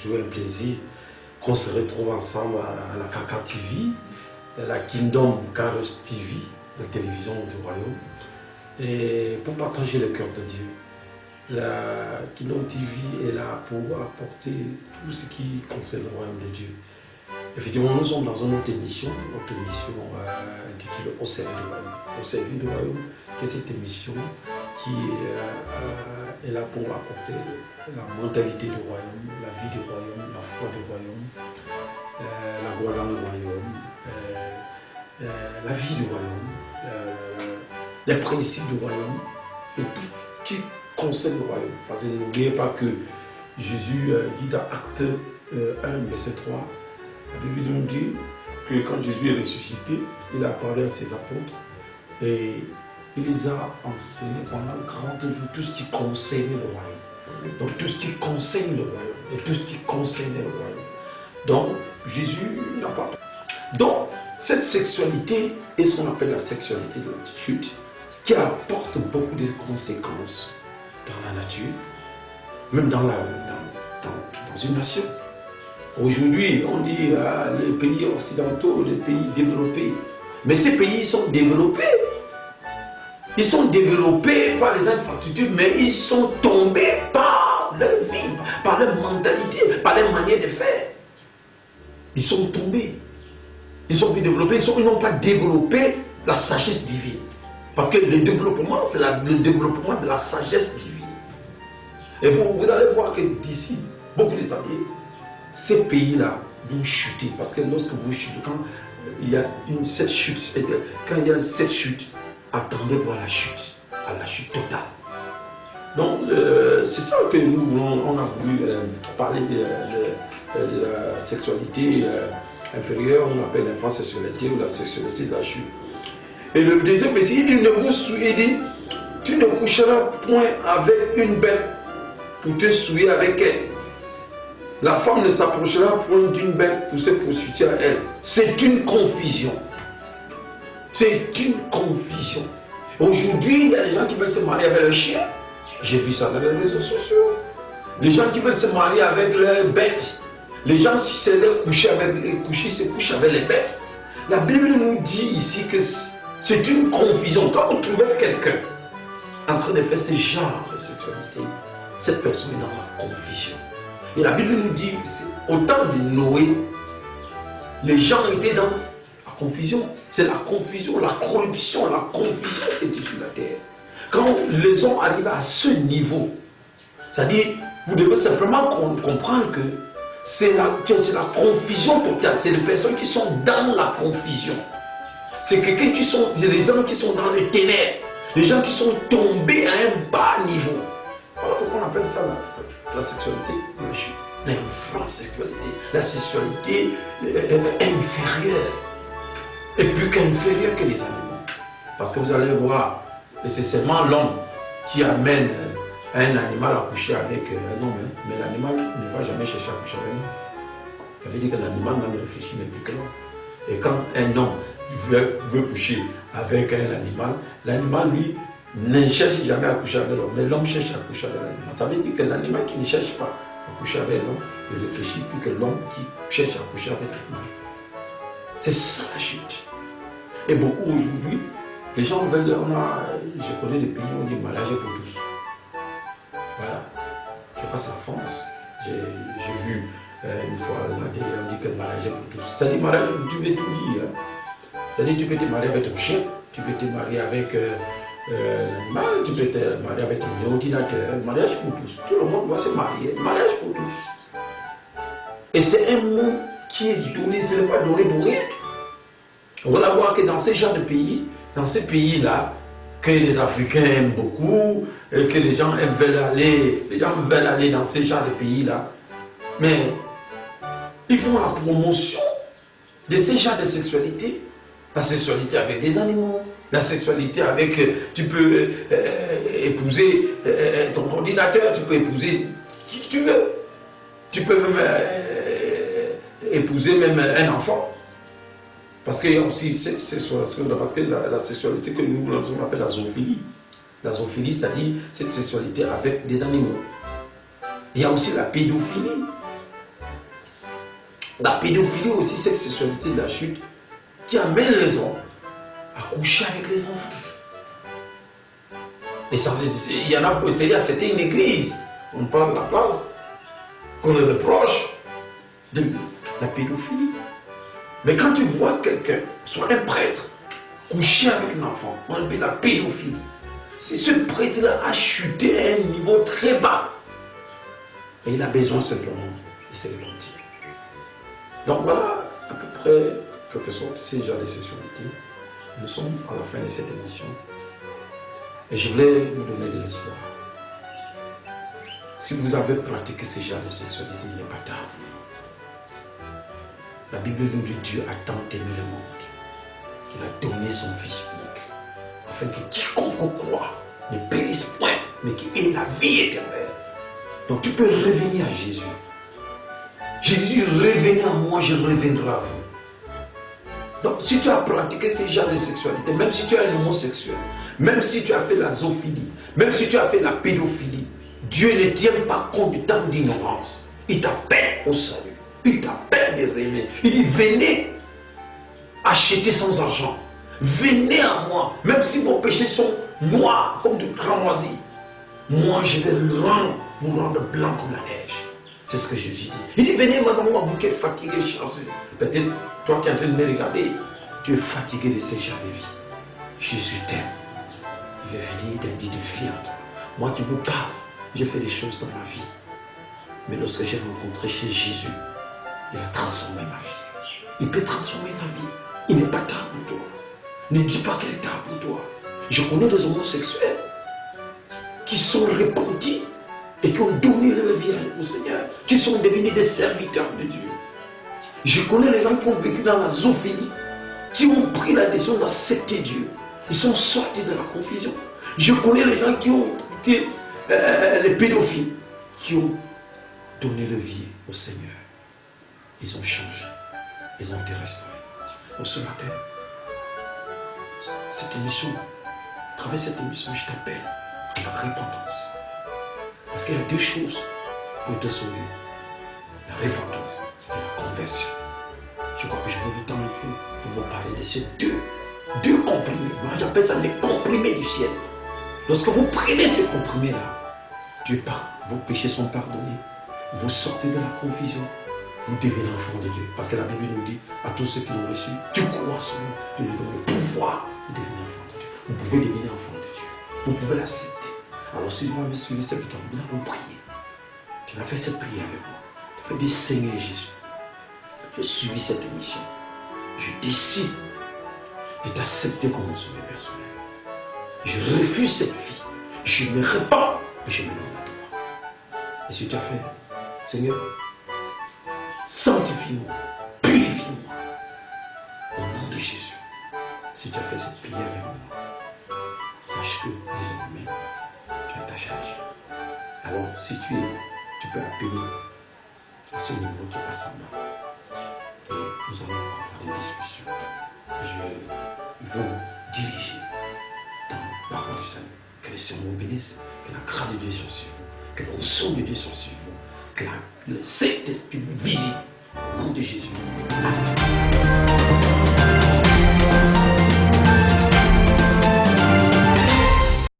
toujours un plaisir qu'on se retrouve ensemble à la Kaka TV, la Kingdom Kairos TV, la télévision du royaume, et pour partager le cœur de Dieu. La Kingdom TV est là pour apporter tout ce qui concerne le royaume de Dieu. Effectivement, nous sommes dans une autre émission intitulée Au service du royaume. Au service du royaume, c'est cette émission qui est là pour apporter la mentalité du royaume, la vie du royaume, la foi du royaume, la gloire dans le royaume, la vie du royaume, les principes du royaume et tout ce qui concerne le royaume. Parce que n'oubliez pas que Jésus dit dans Acte 1, verset 3, la Bible nous dit que quand Jésus est ressuscité, il a parlé à ses apôtres et il les a enseignés pendant 40 jours tout ce qui concernait le royaume. Donc tout ce qui concerne le royaume et tout ce qui concernait le royaume. Donc Jésus n'a pas... Donc cette sexualité est ce qu'on appelle la sexualité de la chute qui apporte beaucoup de conséquences dans la nature, même dans une nation. Aujourd'hui, on dit les pays occidentaux, les pays développés. Mais ces pays sont développés. Ils sont développés par les infrastructures, mais ils sont tombés par leur vie, par leur mentalité, par leur manière de faire. Ils sont tombés. Ils sont plus développés, ils n'ont pas développé la sagesse divine. Parce que le développement, c'est le développement de la sagesse divine. Et bon, vous allez voir que d'ici beaucoup d'années, ces pays-là vont chuter. Parce que lorsque vous chutez, quand il y a cette chute, attendez voir la chute, à la chute totale. Donc, c'est ça que nous voulons, on a voulu parler de la sexualité inférieure, on appelle l'infrasexualité ou la sexualité de la chute. Et le deuxième verset, il dit, tu ne coucheras point avec une bête pour te souiller avec elle. La femme ne s'approchera point d'une bête pour se prostituer à elle. C'est une confusion. C'est une confusion. Aujourd'hui, il y a des gens qui veulent se marier avec leur chien. J'ai vu ça dans les réseaux sociaux. Les gens qui veulent se marier avec leurs bêtes. Les gens, si c'est leur coucher avec les coucher, se couchent avec les bêtes. La Bible nous dit ici que c'est une confusion. Quand vous trouvez quelqu'un en train de faire ce genre de sexualité, cette personne est dans la confusion. Et la Bible nous dit, au temps de Noé, les gens étaient dans la confusion. C'est la confusion, la corruption, la confusion qui était sur la terre. Quand les hommes arrivent à ce niveau, c'est-à-dire, vous devez simplement comprendre que c'est la confusion totale. C'est les personnes qui sont dans la confusion. C'est les hommes qui sont dans les ténèbres. Les gens qui sont tombés à un bas niveau. Voilà pourquoi on appelle ça la sexualité, l'infrasexualité, la sexualité inférieure. Et plus qu'inférieure que les animaux. Parce que vous allez voir, c'est seulement l'homme qui amène un animal à coucher avec un homme, mais l'animal ne va jamais chercher à coucher avec l'homme. Ça veut dire que l'animal même réfléchit même plus que l'homme. Et quand un homme veut coucher avec un animal, l'animal lui ne cherche jamais à coucher avec l'homme, mais l'homme cherche à coucher avec l'animal. Ça veut dire que l'animal qui ne cherche pas à coucher avec l'homme, il réfléchit plus que l'homme qui cherche à coucher avec l'animal. C'est ça la chute. Et beaucoup aujourd'hui, les gens veulent, je connais des pays où on dit mariage pour tous. Voilà. Je passe la France. J'ai vu une fois, on dit que le mariage est pour tous. Ça dit mariage, tu veux tout dire. Ça dit tu peux te marier avec ton chien, tu peux te marier avec l'animal, tu peux te marier avec ton ordinateur. Mariage pour tous. Tout le monde doit se marier. Mariage pour tous. Et c'est un mot qui est donné, ce n'est pas donné pour rien. On va voir que dans ces genres de pays, dans ces pays-là, que les Africains aiment beaucoup, et que les gens veulent aller dans ces genres de pays-là. Mais ils font la promotion de ces genres de sexualité. La sexualité avec des animaux, la sexualité avec, tu peux épouser ton ordinateur, tu peux épouser qui tu veux. Tu peux même épouser même un enfant. Parce qu'il y a aussi parce que la sexualité que nous on appelle la zoophilie. La zoophilie, c'est-à-dire cette sexualité avec des animaux. Il y a aussi la pédophilie. La pédophilie aussi, cette sexualité de la chute qui amène les hommes à coucher avec les enfants. Et ça, il y en a, c'était une église, on parle de la place, qu'on le reproche de la pédophilie. Mais quand tu vois quelqu'un, soit un prêtre, coucher avec un enfant, on appelle la pédophilie. Si ce prêtre-là a chuté à un niveau très bas, et il a besoin simplement de se repentir. Donc voilà à peu près quelque sorte ces genres de sexualité. Nous sommes à la fin de cette émission. Et je voulais vous donner de l'espoir. Si vous avez pratiqué ce genre de sexualité, il n'est pas tard. La Bible nous dit Dieu a tant aimé le monde qu'il a donné son Fils unique, afin que quiconque croit ne périsse point, mais qu'il ait la vie éternelle. Donc tu peux revenir à Jésus. Jésus, revenez à moi, je reviendrai à vous. Donc si tu as pratiqué ce genre de sexualité, même si tu es un homosexuel, même si tu as fait la zoophilie, même si tu as fait la pédophilie, Dieu ne tient pas compte de tant d'ignorance. Il t'appelle au salut. Il t'appelle de revenir. Il dit, venez acheter sans argent. Venez à moi. Même si vos péchés sont noirs comme du cramoisi, moi je vais vous rendre blanc comme la neige. C'est ce que Jésus dit. Il dit, venez, mes amis, vous qui êtes fatigués, chargés. Peut-être, toi qui es en train de me regarder, tu es fatigué de ce genre de vie. Jésus t'aime. Il veut venir d'un dit de vie en toi. Moi qui vous parle, j'ai fait des choses dans ma vie. Mais lorsque j'ai rencontré chez Jésus, il a transformé ma vie. Il peut transformer ta vie. Il n'est pas tard pour toi. Ne dis pas qu'il est tard pour toi. Je connais des homosexuels qui sont repentis et qui ont donné leur vie au Seigneur, qui sont devenus des serviteurs de Dieu. Je connais les gens qui ont vécu dans la zoophilie, qui ont pris la décision d'accepter Dieu. Ils sont sortis de la confusion. Je connais les gens qui ont été les pédophiles, qui ont donné leur vie au Seigneur. Ils ont changé. Ils ont été restaurés. Donc ce matin, cette émission, à travers cette émission, je t'appelle à la repentance. Parce qu'il y a deux choses pour te sauver. La repentance et la conversion. Je crois que je vais vous temps pour vous parler de ces deux comprimés. Moi j'appelle ça les comprimés du ciel. Lorsque vous prenez ces comprimés-là, Dieu part, vos péchés sont pardonnés. Vous sortez de la confusion. Vous devenez enfant de Dieu. Parce que la Bible nous dit à tous ceux qui l'ont reçu, tu crois en lui, tu lui donnes le pouvoir de devenir enfant de Dieu. Vous pouvez devenir enfant de Dieu. Vous pouvez l'accepter. Alors si vous me suivez cette vidéo, nous allons prier. Tu vas faire cette prière avec moi. Tu vas dire Seigneur Jésus, je suis cette émission. Je décide de t'accepter comme mon sauveur personnel. Je refuse cette vie. Je me répands et je me donne à toi. Et si tu as fait, Seigneur, sanctifie-moi, purifie-moi. Au nom de Jésus. Si tu as fait cette prière avec moi, sache que désormais, tu es attaché à Dieu. Alors, si tu peux appeler à ce numéro qui passe en bas. Et nous allons avoir des discussions. Et je veux vous diriger dans la voie du salut. Que le Seigneur vous bénisse, que la grâce de Dieu soit sur vous, que l'onction de Dieu soit sur vous, que le Saint-Esprit vous visite. Au nom de Jésus. Amen.